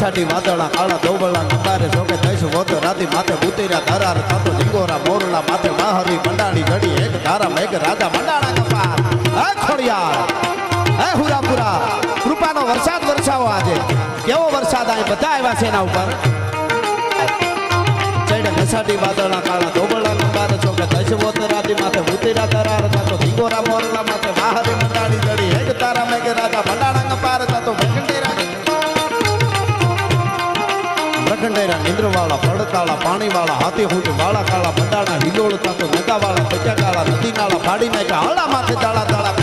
ઘસાટી વાદળા કાળા દોબળા નંબારે જોકે થઈશ વોતો રાતી માથે ઉતર્યા ધરાર થતો ઢીંગોરા મોરલા માથે માહરી મંડાણી ઘડી એક ધારા મેઘ રાજા મંડાણા કપાર હે ખોડિયાર હે હુરાપુરા કૃપાનો વરસાદ વરસાવો આજે કેવો વરસાદ આ બધા આવ્યા છે એના ઉપર ચડે ઘસાટી વાદળા કાળા દોબળા નંબારે જોકે થઈશ વોતો રાતી માથે ઉતર્યા ધરાર થતો ઢીંગોરા મોરલા માથે માહરી મંડાણી ઘડી એક ધારા મેઘ રાજા મંડાણા કપાર થતો પ્રખંડેરા નિંદ્રવાળા પડતાળા પાણીવાળા હાથી હુંટ વાળા કાળા બંડાણા હિલોળ તાતો નગાવાળા પચા કાળા નદી નાળા ફાડી નાખ્યા હાડા માથે તાળા તાળા